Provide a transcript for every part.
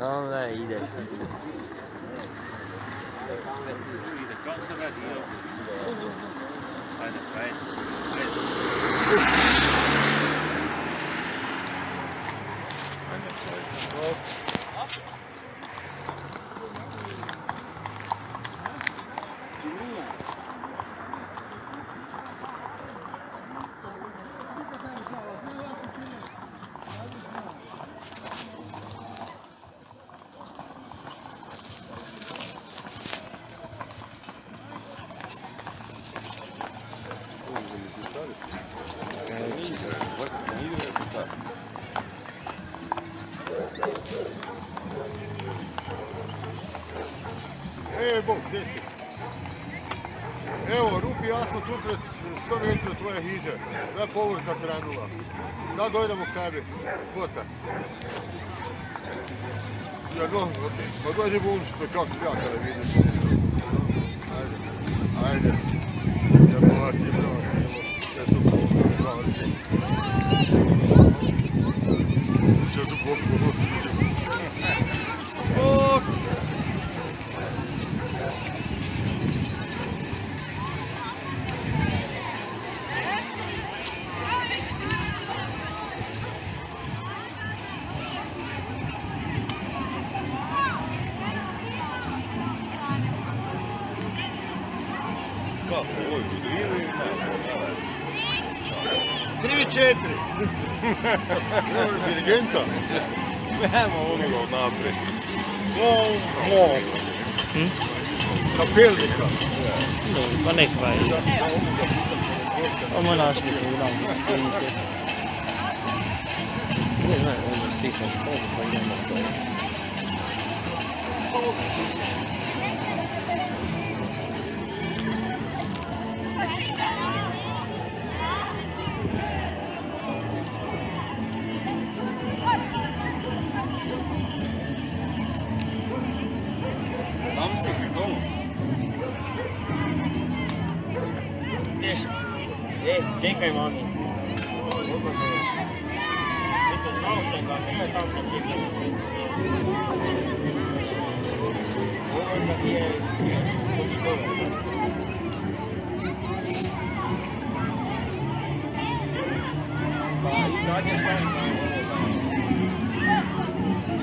Tamam da ide. Ajde, ajde. Bog, gdje si? Evo, Rupi, ja smo tu pred 100 metri od tvoje hiđe. Da je povorka krenula. Sad dojdemo k tebi. Kota. Ja, no, dođi bunčite, kako ja kada vidiš. Ajde, ajde. Ja bolati, bravo. Ja su povorka, bravo si. Ja su povorka, bravo si. Kako, ovo je budrivo ili Tri, četiri. Dirigenta. nema onoga od napred. Kapelnika. Pa nek fajde. Ovo našli u nam stinike. Ne znam, ono stisneš kogu pa idemo za ovo. Tam si pri domu. Čekaj, mami.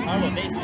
Alo, dejte.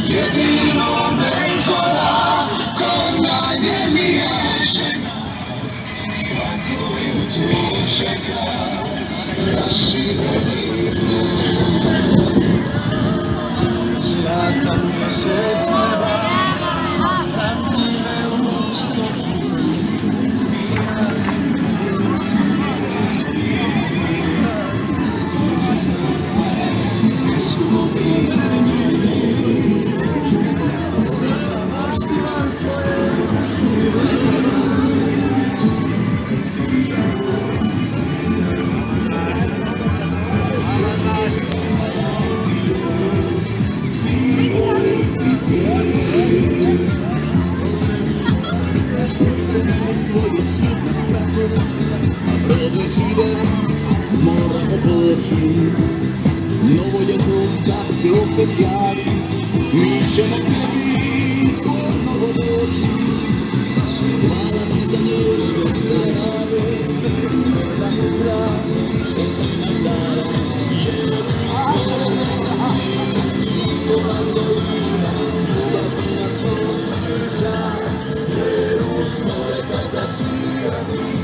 jedino me zvala ko najvjernije žena. Svako jutro čeka rašireni zlatan mjesec neba, vrantine u stopu, sve su obimene, sama štiva svoje štive. Moramo poći, novo ljeto kad se opet javi, mi ćemo tebi ponovo doći. Hvala ti za nju što se rade, da jutra što si nam dala, jer smo bandolina, ljubav ti nas osjeća, jer smo kad zasvirati.